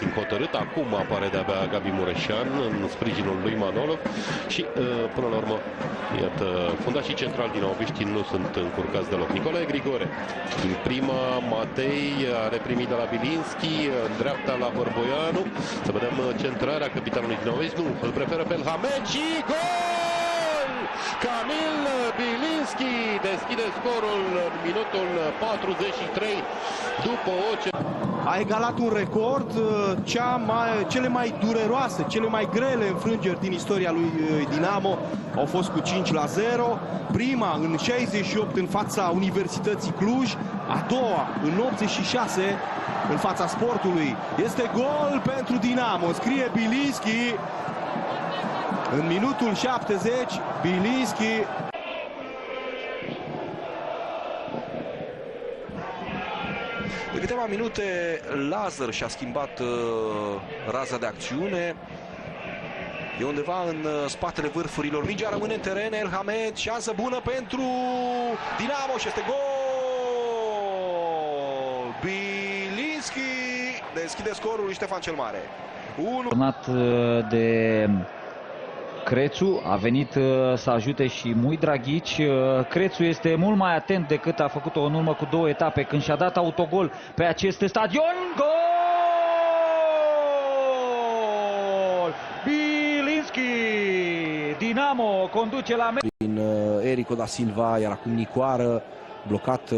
pressing hotărât. Acum apare de-abia Gabi Mureșan în sprijinul lui Manolov și până la urmă, iată, fundașii centrali din Oviști nu sunt încurcați deloc. Nicolae Grigore, din prima, Matei are primit de la Bilinski, în dreapta la Bărboianu. Să vedem centrarea capitanului din Oviști. Nu, îl preferă pe Elhamed și gol! Kamil Bilinski deschide scorul în minutul 43 după o... A egalat un record, cele mai dureroase, cele mai grele înfrângeri din istoria lui Dinamo au fost cu 5-0. Prima în 68 în fața Universității Cluj, a doua în 86 în fața Sportului. Este gol pentru Dinamo, scrie Bilinski. În minutul 70, Bilinski. De câteva minute, Lazar și-a schimbat raza de acțiune. E undeva în spatele vârfurilor. Mingea rămâne în teren. Elhamed, șansă bună pentru Dinamo și este gol! Bilinski deschide scorul lui Ștefan cel Mare. Turnat de Crețu, a venit să ajute și Mui Draghici. Crețu este mult mai atent decât a făcut-o în urmă cu 2 etape când și-a dat autogol pe acest stadion. Gol! Bilinski! Dinamo conduce la meci. Din Erico da Silva, iar acum Nicoară, blocat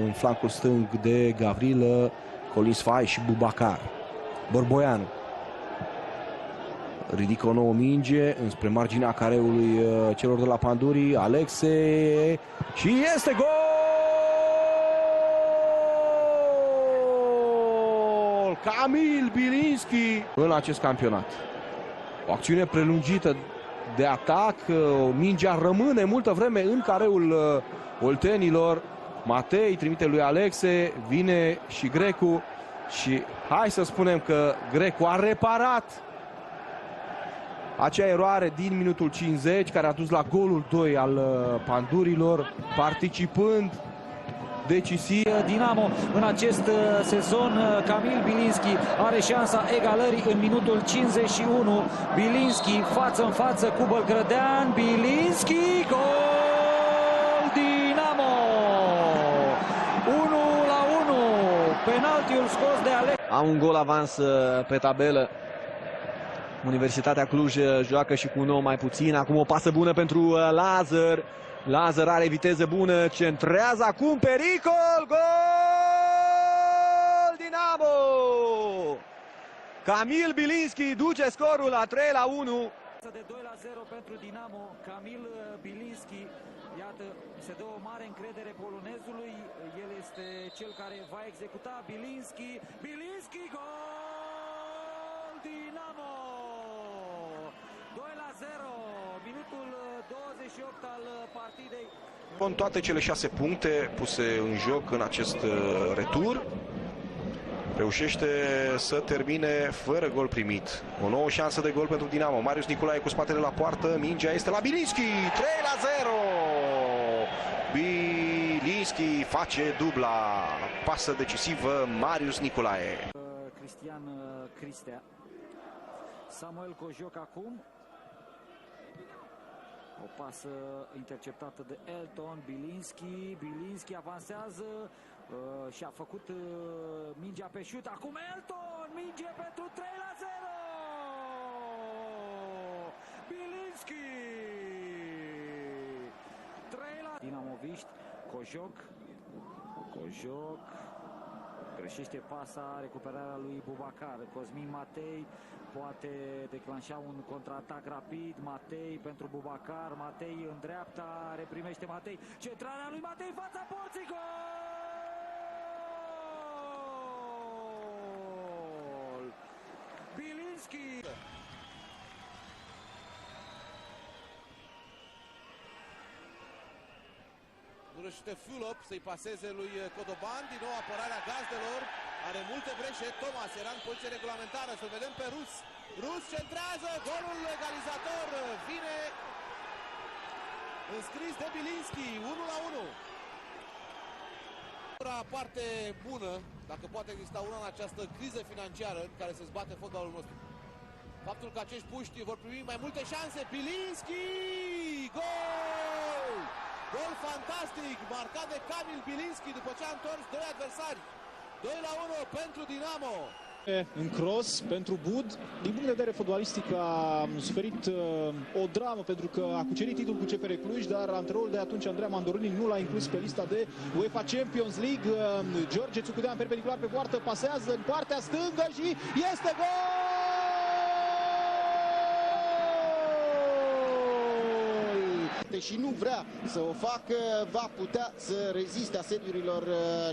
în flancul stâng de Gavril, Colin Sfai și Bubacar. Bărboianu ridică o nouă minge înspre marginea careului celor de la Panduri. Alexe și este gol! Kamil Bilinski în acest campionat. O acțiune prelungită de atac. Mingea rămâne multă vreme în careul oltenilor. Matei trimite lui Alexe, vine și Grecu și hai să spunem că Grecu a reparat acea eroare din minutul 50 care a dus la golul 2 al Pandurilor, participând decisiv. Dinamo în acest sezon. Kamil Bilinski are șansa egalării în minutul 51. Bilinski față în față cu Bălgrădean. Bilinski, gol! Dinamo! 1-1. Penaltiul scos de Alex. Au un gol avans pe tabelă. Universitatea Cluj joacă și cu un nou mai puțin. Acum o pasă bună pentru Lazar. Lazar are viteză bună, centrează acum, pericol, gol! Dinamo! Kamil Bilinski duce scorul la 3-1. De 2-0 pentru Dinamo, Kamil Bilinski. Iată, se dă o mare încredere polonezului. El este cel care va executa. Bilinski, gol! Dinamo! 2-0, minutul 28 al partidei. În toate cele 6 puncte puse în joc în acest retur, reușește să termine fără gol primit. O nouă șansă de gol pentru Dinamo. Marius Nicolae cu spatele la poartă. Mingea este la Bilinski. 3-0. Bilinski face dubla. Pasă decisivă Marius Nicolae. Cristian Cristea. Samuel Cojoc acum. O pasă interceptată de Elton. Bilinski avansează și a făcut mingea pe șut. Acum Elton, minge pentru 3-0. Bilinski. 3-0. Dinamoviști. Cojoc. Greșește pasa, recuperarea lui Bubacar. Cosmin Matei poate declanșa un contraatac rapid. Matei pentru Bubacar. Matei în dreapta, reprimește Matei. Centrarea lui Matei, fața porții, gol! Bilinski! Reușește Fulop să-i paseze lui Codoban. Din nou apărarea gazdelor. Are multe breșe. Thomas era în poziție regulamentară. Să vedem pe Rus. Rus centrează. Golul egalizator vine înscris de Bilinski. 1-1. Parte bună, dacă poate exista una în această criză financiară în care se zbate fotbalul nostru. Faptul că acești puști vor primi mai multe șanse. Bilinski! Gol! Gol fantastic, marcat de Kamil Bilinski după ce a întors doi adversari. 2-1 pentru Dinamo. În cross pentru Bud. Din punct de vedere fotbalistic a suferit o dramă pentru că a cucerit titlul cu CFR Cluj, dar antrenorul de atunci, Andreea Mandoruni, nu l-a inclus pe lista de UEFA Champions League. George Țucudean perpendicular pe poartă, pasează în partea stângă și este gol! Și nu vrea să o facă, va putea să reziste asediurilor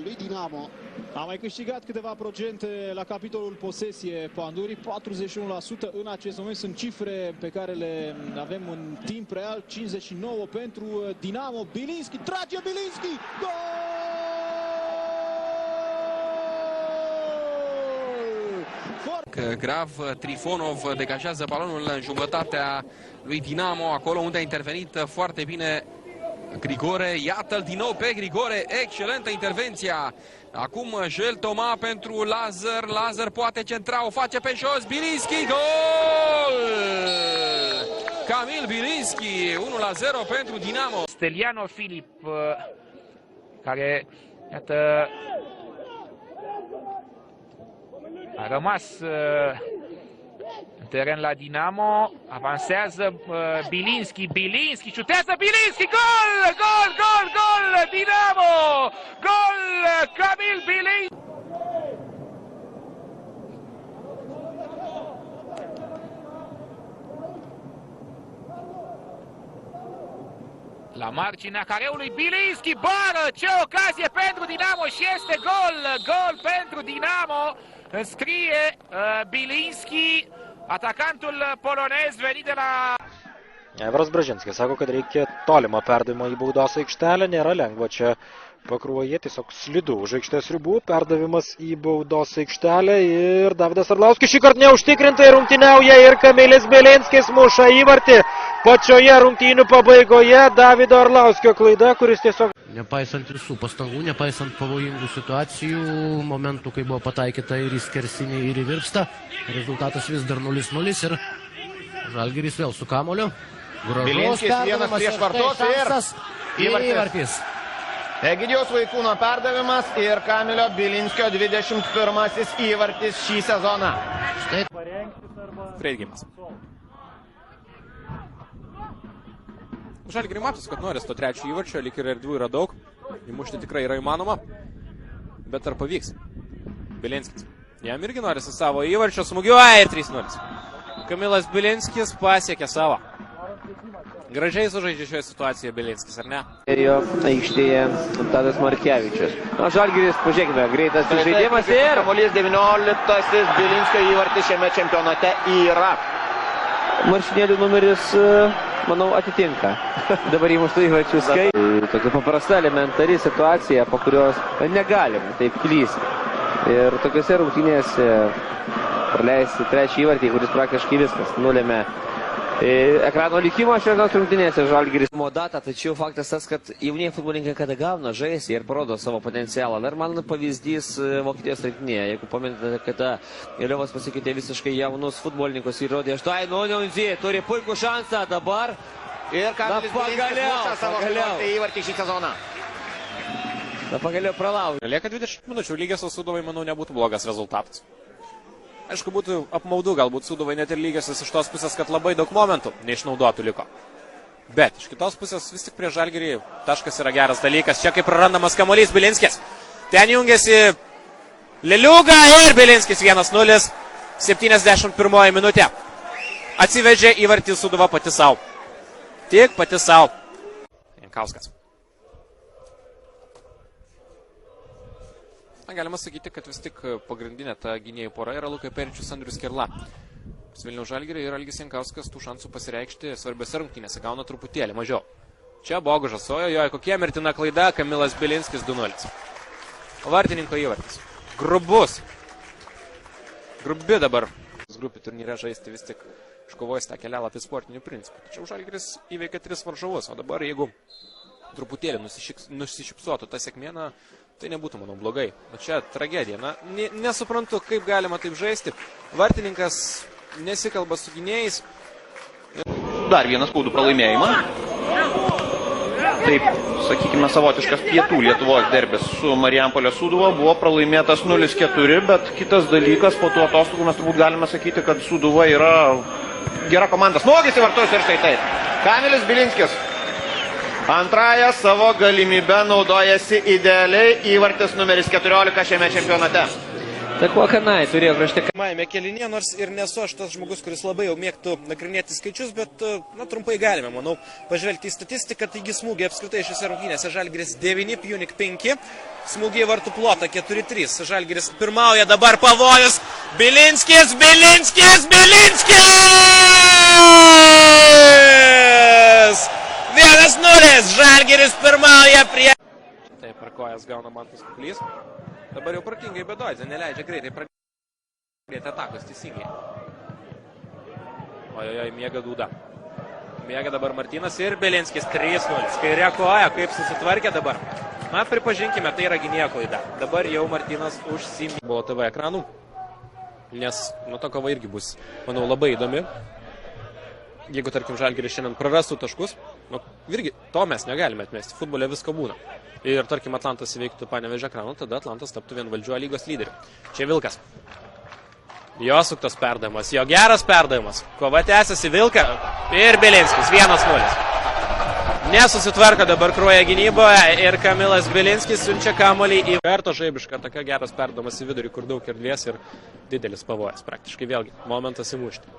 lui Dinamo. A mai câștigat câteva procente la capitolul posesie Pandurii, 41% în acest moment sunt cifre pe care le avem în timp real, 59 pentru Dinamo. Bilinski, trage Bilinski, gol! Grav, Trifonov degajează balonul în jumătatea lui Dinamo, acolo unde a intervenit foarte bine Grigore. Iată-l din nou pe Grigore, excelentă intervenția. Acum Jel Toma pentru Lazar, Lazar poate centra, o face pe jos, Bilinski, gol! Kamil Bilinski, 1-0 pentru Dinamo. Steliano Filip, care, iată, a rămas în teren la Dinamo, avansează Bilinski, Bilinski, șutează Bilinski, gol, gol, gol, gol, Dinamo, gol, Kamil Bilinski. La marginea careului Bilinski, bară, ce ocazie pentru Dinamo și este gol, gol pentru Dinamo. Înscrie Bilinski, atacantul polonez venit de la... Aivaras Bražinskas sako, kad reikia tolimą perdavimą į baudos aikštelę, nėra lengva čia pakruojyje, tiesiog slidu už aikštės ribų, perdavimas į baudos aikštelę ir Davidas Arlauskis šį kartą neužtikrintai rungtyniauja ir Kamilis Bilinskis muša įvartį pačioje rungtynių pabaigoje. Davido Arlauskio klaida, kuris tiesiog... Nepaisant visų pastangų, nepaisant pavojingų situacijų, momentų, kai buvo pataikyta ir į skersinį, ir į virpstą, rezultatas vis dar 0-0 ir Žalgiris vėl su kamuoliu. Bilinskis vienas prieš vartus ir įvartis. Egidijaus Vaikūno perdavimas ir Kamilio Bilinskio 21-asis įvartis šį sezoną. Freidgimas. Žalgiriui matos, kad nori to trečio įvarčio, lyg ir erdvių yra daug. Įmušti tikrai yra įmanoma. Bet ar pavyks? Bilinskis. Jam irgi nori su savo įvarčio, smūgiuoja ir 3-0. Kamilas Bilinskis pasiekė savo. Gražiai sužaidžia šioje situacijoje Bilinskis, ar ne? Ir jo aikštėje Tadas Markevičius. Na, Žalgiris, pažiūrėkime, greitas žaidimas ir... Kamuolys 19-asis Bilinskio įvartis šiame čempionate yra. Maršinėlių numeris, manau, atitinka. Dabar įmuštų įvarčių skaičių. Tokia paprasta, elementari situacija, po kurios negalim taip klysti. Ir tokiuose rungtynėse praleisti trečią įvartį, kuris praktiškai viskas nulėmė ekrano likimo šios rungtynėse Žalgiris. Data, tačiau faktas tas, kad jaunieji futbolininkai kada gauna žaisti ir parodo savo potencialą. Dar man pavyzdys Vokietijos rinktinėje. Jeigu pamenate, kada Liovas pasikeitė visiškai jaunus futbolininkus ir rodė štai Nunzi, turi puikų šansą dabar. Ir Kamilis Bilinskis muša savo įvartį šį sezoną. Pagaliau pralaužė. Lieka 20 minučių, lygios su Sūduvai, manau, nebūtų blogas rezultatas. Aišku, būtų apmaudu, galbūt Sūduvai net ir lygiasis iš tos pusės, kad labai daug momentų neišnaudotų liko. Bet iš kitos pusės vis tik prie Žalgirį taškas yra geras dalykas. Čia kaip prarandamas kamuolys Bilinskis. Ten jungiasi Leliuga ir Bilinskis 1-0. 71 minutė. Atsivežė įvartį Sūduva pati savo. Tik pati savo. Jankauskas. Galima sakyti, kad vis tik pagrindinė ta gynėjų pora yra Luka Peričius, Andrius Kerla. Vilniaus Žalgiriui ir Algis Jankauskas tų šansų pasireikšti svarbiose rungtynėse gauna truputėlį mažiau. Čia Bogužas, ojojo, kokia mirtina klaida, Kamilas Bilinskis 2-0. Vartininko įvartis. Grubus. Grubi dabar. Grupių turnyre žaisti vis tik iškovojęs tą kelialapį sportinių principų. Tačiau Žalgiris įveikė 3 varžovus, o dabar jeigu truputėlį nusišypsotų ta sėkmė, tai nebūtų, manau, blogai. O čia tragedija. Na, nesuprantu, kaip galima taip žaisti. Vartininkas nesikalba su gynėjais. Dar vienas skaudų pralaimėjimą. Taip, sakykime, savotiškas pietų Lietuvos derbis su Marijampolės Sūduva buvo pralaimėtas 0-4, bet kitas dalykas, po tų atostogų mes turbūt galime sakyti, kad Sūduva yra gera komanda. Smūgis į vartus ir štai taip. Kamilis Bilinskis antrąją savo galimybę naudojasi idealiai, įvartis numeris 14 šiame čempionate. Tai kuo kanai turėjo krašte. Pirmajame kėlinyje, nors ir nesu aš tas žmogus, kuris labai jau mėgtų nagrinėti skaičius, bet, na, trumpai galime, manau, pažvelgti į statistiką. Taigi smūgiai apskritai šiose rungtynėse. Žalgiris 9, Pjunik 5, smūgiai vartų plotą 4-3. Žalgiris pirmauja, dabar pavojus. Bilinskis! 1-0, Žalgiris pirmauja prie... Taip, per kojas gauna Mantas Kuklys. Dabar jau pratingai Bedoidze, neleidžia greitai pradėti atakos, teisingai. Ojojoj, miega Dūda. Miega dabar Martynas ir Bilinskis 3-0. Kairė koja, kaip susitvarkė dabar. Na, pripažinkime, tai yra gynėjo klaida. Dabar jau Martynas užsimė. Buvo TV ekranų, nes nuo to kova irgi bus, manau, labai įdomi. Jeigu, tarkim, Žalgiris šiandien prarastų taškus, nu, irgi to mes negalime atmesti. Futbole visko būna. Ir, tarkim, Atlantas įveiktų Panevėžio ekraną, tada Atlantas taptų vienvaldžiu lygos lyderiu. Čia Vilkas. Jo suktas perdavimas, jo geras perdavimas. Kova tęsiasi, Vilka ir Bilinskis, 1-0. Nesusitvarko dabar Kruoja gynyboje ir Kamilas Bilinskis siunčia kamuolį į verto žaibišką. Tokia geras perdavimas į vidurį, kur daug erdvės ir didelis pavojas. Praktiškai vėlgi momentas įmušti.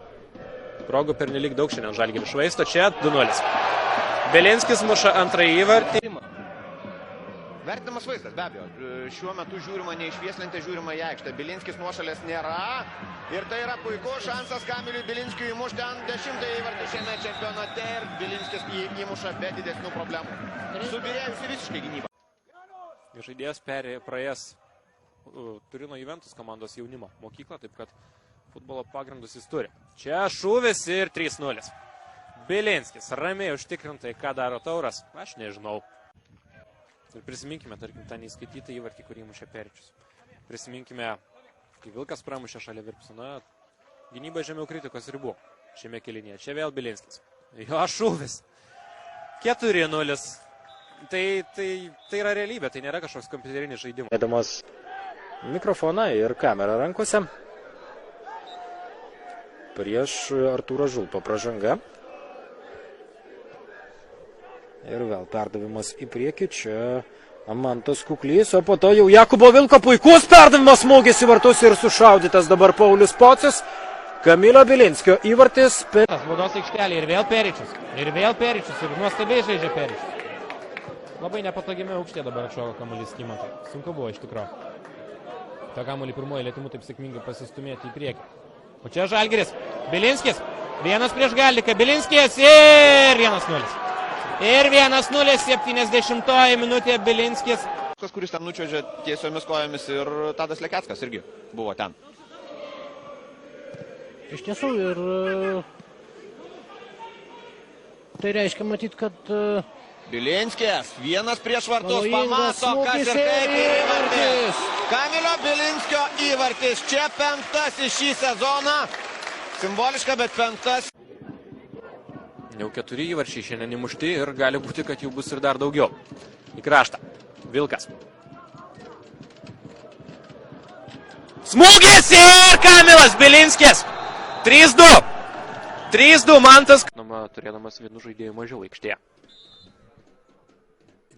Progų pernelyg daug šiandien Žalgiris švaisto, čia 2-0. Bilinskis muša antrąjį įvartį. Vertinamas vaizdas, be abejo. Šiuo metu žiūrima ne iš Vieslentės, žiūrima į aikštę. Bilinskis nuošalės nėra. Ir tai yra puikus šansas Kamiliui Bilinskiui įmušti ant 10-ąjį įvartį šiame čempionate. Ir Bilinskis įmuša be didesnių problemų. Subirėjusi visiškai gynyba. Žaidėjas praėjęs Turino Juventus komandos jaunimo mokyklą, taip kad futbolo pagrindus jis turi. Čia šūvis ir 3-0. Bilinskis ramiai užtikrintai, ką daro Tauras, aš nežinau. Ir prisiminkime, tarkim, tą neįskaitytą įvartį, kurį mušė Peričius. Prisiminkime, kai Vilkas pramušė šalia Virpsų, gynyba žemiau kritikos ribų šiame kėlinyje. Čia vėl Bilinskis. Jo šūvis. 4-0. Tai yra realybė, tai nėra kažkoks kompiuterinis žaidimas. Dėdamas mikrofoną ir kamerą rankose. Prieš Artūrą Žulpą pražanga. Ir vėl perdavimas į priekį, čia Mantas Kuklys, o po to jau Jakubo Vilko puikus perdavimas, smūgis į vartus ir sušaudytas dabar Paulius Pocius. Kamilio Bilinskio įvartis. Baudos aikštelė ir vėl Peričius, ir nuostabiai žaidžia Peričius. Labai nepatogiame aukštė dabar atšoko kamuolys Skimantui. Sunku buvo iš tikrųjų. tą kamuolį pirmoji lietimu taip sėkmingai pasistumėti į priekį. O čia Žalgiris. Bilinskis. Vienas prieš Galdiką. Bilinskis ir 1-0. Ir 1-0, 70 minutė Bilinskis. Kuris ten nučiuožė tiesiomis kojomis ir Tadas Lekeckas irgi buvo ten. Iš tiesų ir tai reiškia matyt, kad Bilinskis, vienas prieš vartus, pamato, kas ir kaip įvartis. Kamilio Bilinskio įvartis, čia penktasis šį sezoną. Simboliška, bet penktas. Jau 4 įvarčiai šiandien įmušti ir gali būti, kad jų bus ir dar daugiau. Į kraštą. Vilkas. Smūgis ir Kamilas Bilinskis. 3-2. 3-2 Mantas. Turėdamas vienu žaidėjų mažiau aikštėje.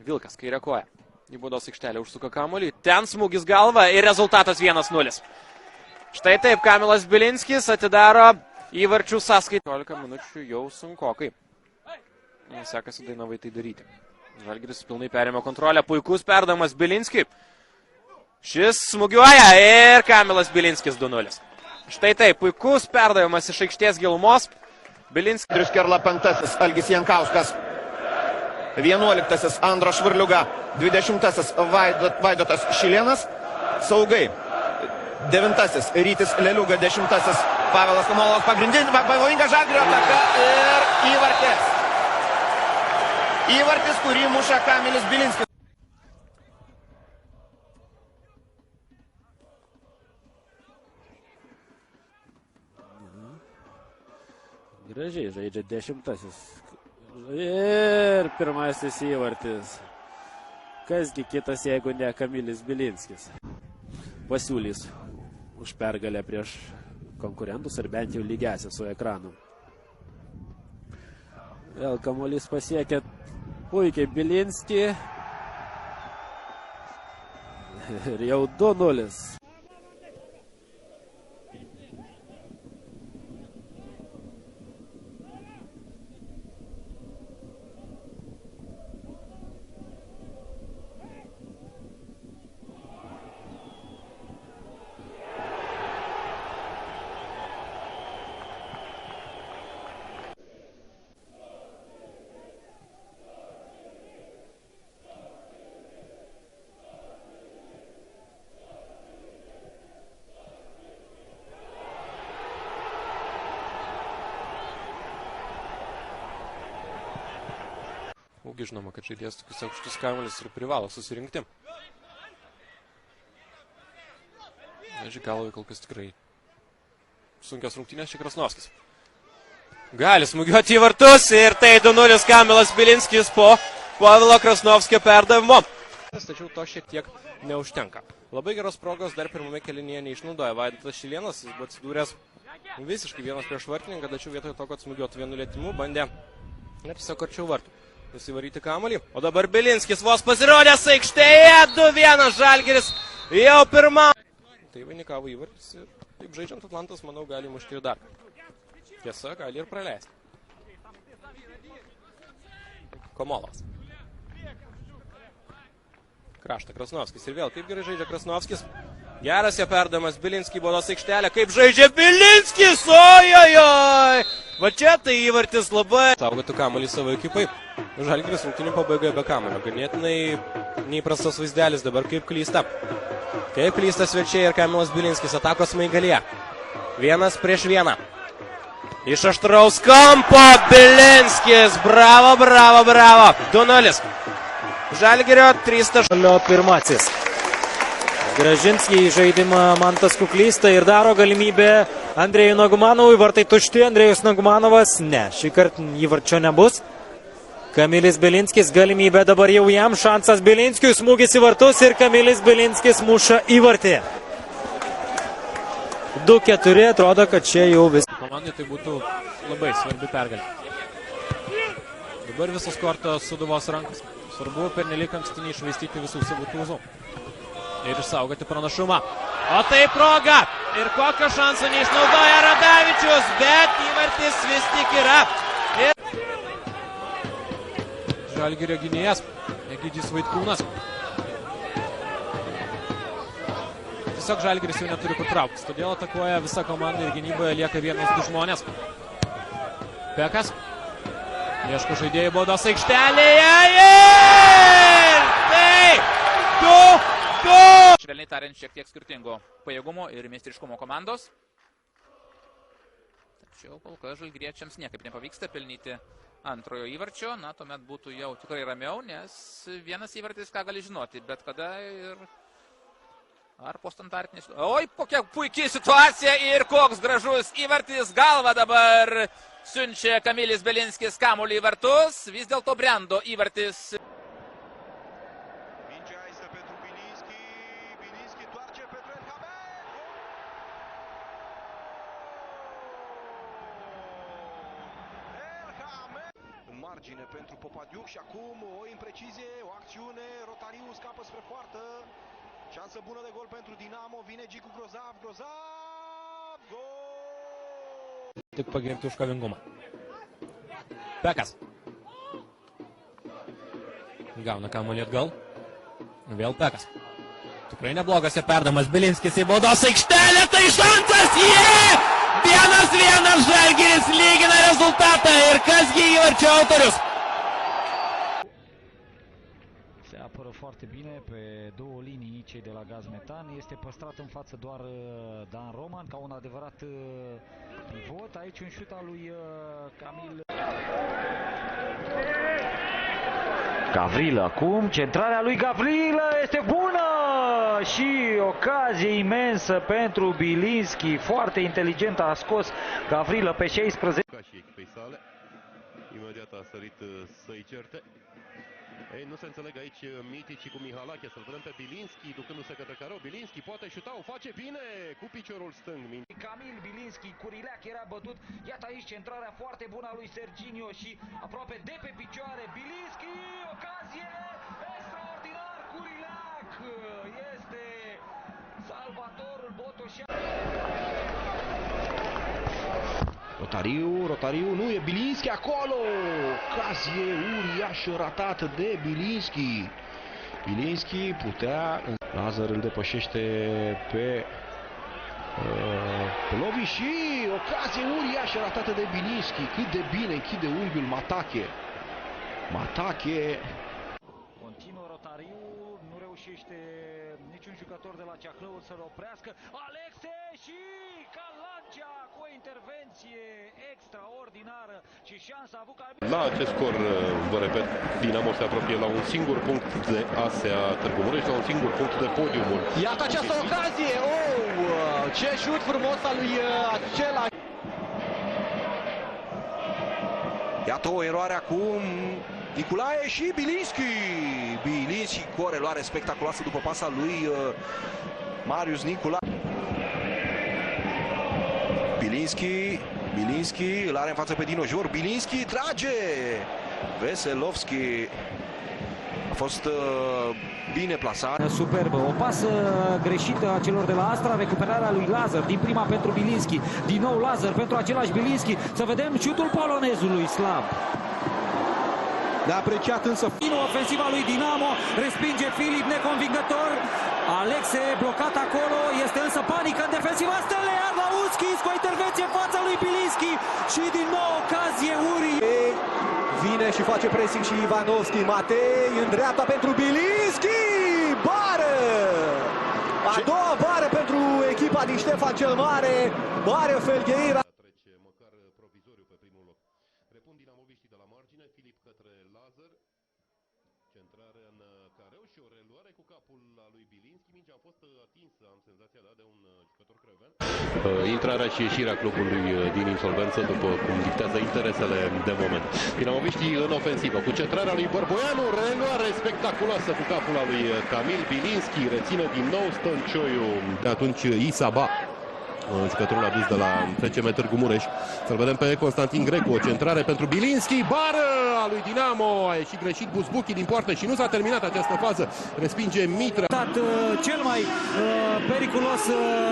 Vilkas kairė koja. Į baudos aikštelę užsuka kamuolį. Ten smūgis galva ir rezultatas 1-0. Štai taip Kamilas Bilinskis atidaro įvarčių sąskaitą. 15 minučių jau sunkokai. Sekasi Dainavai tai daryti. Žalgiris pilnai perėmė kontrolę. Puikus perdavimas Bilinskiui. Šis smūgiuoja ir Kamilas Bilinskis 2-0. Štai taip, puikus perdavimas iš aikštės gilumos. Bilinskis. Triuskerla penktasis, Algis Jankauskas. 11-asis Andro Švarliuga. 20-asis Vaidotas Šilėnas. Saugai. 9-asis Rytis Leliuga. 10-asis Pavelas Komolovas. Pagrindinė pavojinga Žalgirio ataka ir įvartis. Įvartis, kurį muša Kamilis Bilinskis. Gražiai žaidžia 10. Ir pirmasis įvartis. Kasgi kitas, jeigu ne Kamilis Bilinskis. Pasiūlys už pergalę prieš konkurentus ar bent jau lygiasią su ekranu. Vėl kamuolys pasiekia puikiai Bilinskį. Ir jau 2-0. Ūgi žinoma, kad žaidėjas tokius aukštus kamuolius ir privalo susirinkti. Žigalovui kol kas tikrai sunkios rungtynės, čia Krasnovskis. Gali smūgiuoti į vartus ir tai 2-0 Kamilas Bilinskis po Pavilo Krasnovskio perdavimo. Tačiau to šiek tiek neužtenka. Labai geros progos dar pirmame kėlinyje neišnaudoja Vaidotas Šilėnas. Jis buvo atsidūręs visiškai vienas prieš vartininką, tačiau vietoj to, kad smūgiuotų vienu lietimu, bandė tiesiog arčiau vartų nusivaryti kamuolį. O dabar Bilinskis vos pasirodęs aikštėje. 2-1 Žalgiris jau pirmą. Tai vainikavo įvartis ir taip žaidžiant Atlantas, manau, gali mušti ir dar. Tiesa, gali ir praleisti. Komolas. Kraštą Krasnovskis ir vėl kaip gerai žaidžia Krasnovskis. Geras jo perdavimas Bilinskį baudos aikštelę. Kaip žaidžia Bilinskis! Ojojoj! Va čia tai įvartis labai. Saugotų kamuolį savo ekipai. Žalgiris rungtynių pabaigoje be kamuolio. Ganėtinai neįprastas vaizdelis dabar kaip klysta. Kaip klysta svečiai ir Kamilas Bilinskis atakos smaigalyje. 1-1. Iš aštraus kampo Bilinskis. Bravo, bravo, bravo. 2-0. Žalgirio 3-0 pirmasis. Gražinskį į žaidimą Mantas Kuklysta ir daro galimybę Andrėjui Nagumanovui. Vartai tušti, Andrėjus Nagumanovas. Ne, šį kartą įvarčio nebus. Kamilis Bilinskis, galimybė dabar jau jam. Šansas Bilinskiui, smūgis į vartus ir Kamilis Bilinskis muša įvartį. 2-4, atrodo, kad čia jau vis. Komandai tai būtų labai svarbi pergalė. Dabar visos kortos Sūduvos rankos. Svarbu pernelyg anksti neišvaistyti visų savo tūzų. Ir išsaugoti pranašumą. O tai proga. Ir kokio šanso neišnaudoja Radavičius, bet įvartis vis tik yra. Ir Žalgirio gynėjas Egidijus Vaitkūnas. Tiesiog Žalgiris jau neturi kur trauktis, todėl atakuoja visa komanda ir gynyboje lieka 1-2 žmonės. Pekas. Ieško žaidėjų baudos aikštelėje ir tai 2-2. Švelniai tariant, šiek tiek skirtingo pajėgumo ir meistriškumo komandos. Tačiau kol kas žalgiriečiams niekaip nepavyksta pelnyti antrojo įvarčio. Na, tuomet būtų jau tikrai ramiau, nes vienas įvartis ką gali žinoti, bet kada ir ar po standartinės. Oi, kokia puikiai situacija ir koks gražus įvartis. Galva dabar siunčia Kamilis Bilinskis kamuolį į vartus. Vis dėlto brendo įvartis. Margine pentru Popadiuc și acum o imprecizie, o acțiune, Rotariu scapă spre poartă. Șansă bună de gol pentru Dinamo, vine Gicu Grozav, Grozav, gol! Tik pagerbti už kovingumą. Pekas. Gauna kamuolį atgal. Vėl Pekas. Tikrai neblogas jo perdavimas. Bilinskis į baudos aikštelę, tai šansas! 1-1 Žalgiris lygina rezultatą ir kasgi įvarčio autorius. Se apără foarte bine pe două linii cei de la Gaz Metan. Este păstrat în față doar Dan Roman ca un adevărat pivot. Aici un șut al lui Camil. Gavrilă acum, centrarea lui Gavrilă este bună și ocazie imensă pentru Bilinski, foarte inteligent a scos Gavrilă pe 16. Ca și echipei Imediat a sărit să-i certe. Ei, nu se înțeleg aici Mitici cu Mihalache. Să-l vedem pe Bilinski ducându-se către careu. Bilinski poate șuta, o face bine cu piciorul stâng. Camil Bilinski, Curileac era bătut. Iată aici centrarea foarte bună a lui Serginio și aproape de pe picioare. Bilinski, ocazie extraordinar. Curileac este salvatorul Botoșan. Rotariu, nu e Bilinski acolo! Ocazie uriașă ratată de Bilinski. Bilinski putea... Lazar îl depășește pe Lovi și ocazie uriașă ratată de Bilinski. Cât de bine închide unghiul Matache. Continuă Rotariu, nu reușește niciun jucător de la Ceahlău să-l oprească. Alexe și Calancea cu o intervenție extraordinară și șansa a avut ca... La acest scor, vă repet, Dinamo se apropie la un singur punct de ASEA Târgu Mureș, la un singur punct de podiumul. Iată această ocazie! Oh, ce șut frumos al lui acela! Iată o eroare acum. Nicolae și Bilinski. Bilinski cu o reluare spectaculoasă după pasa lui Marius Nicolae. Bilinski îl are în față pe Dino Jor. Bilinski trage. Veselovski a fost bine plasat. Superbă, o pasă greșită a celor de la Astra, recuperarea lui Lazar din prima pentru Bilinski. Din nou Lazar pentru același Bilinski. Să vedem șutul polonezului slab. De apreciat însă Ofensiva lui Dinamo, respinge Filip neconvingător. Alexe blocat acolo, este însă panică în defensiva Stelei. Arlauskis cu o intervenție în fața lui Bilinski și din nou ocazie Vine și face pressing și Ivanovski. Matei în dreapta pentru Bilinski. Bară! A doua bară pentru echipa din Ștefan cel Mare. Mario Felgheira. Trece măcar provizoriu pe primul loc. Repun dinamoviștii de la margine. Filip către Lazar. Centrare în careu și o reluare cu capul la lui Bilinski. Mingea a fost atinsă, am senzația, de un jucător crăven. Intrarea și ieșirea clubului din insolvență, după cum dictează interesele de moment. Dinamoviștii în ofensivă, cu centrarea lui Bărboianu, reluare spectaculoasă cu capul la lui Camil Bilinski, reține din nou Stăncioiu. De atunci Isaba, jucătorul adus de la FCM Târgu Mureș. Să-l vedem pe Constantin Grecu, o centrare pentru Bilinski, bară a lui Dinamo, a ieșit greșit Buzbuchi din poartă și nu s-a terminat această fază. Respinge Mitra. Cel mai periculos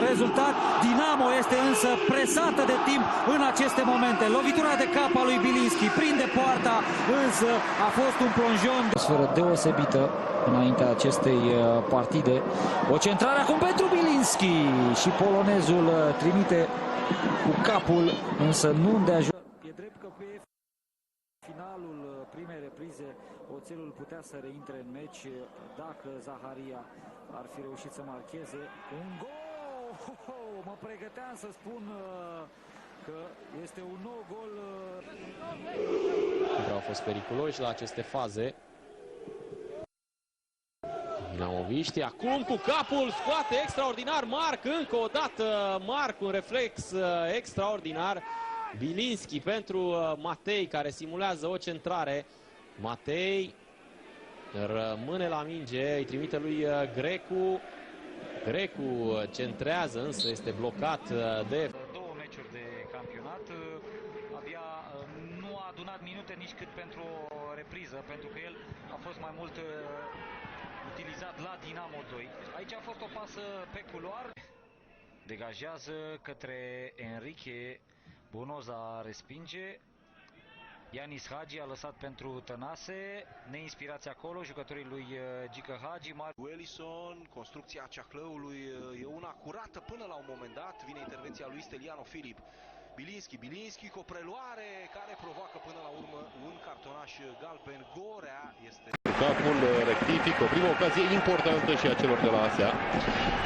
rezultat. Dinamo este însă presată de timp în aceste momente. Lovitura de cap a lui Bilinski prinde poarta, însă a fost un plonjon. O sferă deosebită înaintea acestei partide. O centrare acum pentru Bilinski și polonezul trimite cu capul, însă nu îndeajuns. E drept că pe finalul primei reprize Oțelul putea să reintre în meci dacă Zaharia ar fi reușit să marcheze un gol. Mă pregăteam să spun că este un nou gol. Au fost periculoși la aceste faze. Dinamoviștii acum cu capul, scoate extraordinar Marc, încă o dată Marc, un reflex extraordinar. Bilinski pentru Matei, care simulează o centrare. Matei rămâne la minge, îi trimite lui Grecu. Grecu centrează, însă este blocat de... Două meciuri de campionat, abia nu a adunat minute nici cât pentru o repriză, pentru că el a fost mai mult utilizat la Dinamo 2. Aici a fost o pasă pe culoar. Degajează către Enrique. Bonoza respinge. Ianis Hagi a lăsat pentru Tănase. Neinspirație acolo. Jucătorii lui Gică Hagi. Ellison, construcția Ceahlăului e una curată până la un moment dat. Vine intervenția lui Steliano Filip. Bilinski cu o preluare care provoacă până la urmă un cartonaș galben. Gorea este... Capul rectifică, o primă ocazie importantă și a celor de la ASEA.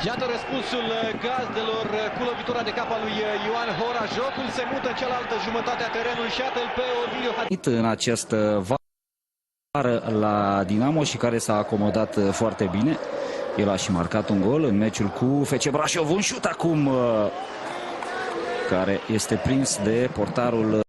Iată răspunsul gazdelor cu lovitura de cap a lui Ioan Hora. Jocul se mută în cealaltă jumătate a terenului și iată-l pe Ovidiu Hadid. În această vară la Dinamo și care s-a acomodat foarte bine. El a și marcat un gol în meciul cu FC Brașov. Un șut acum care este prins de portarul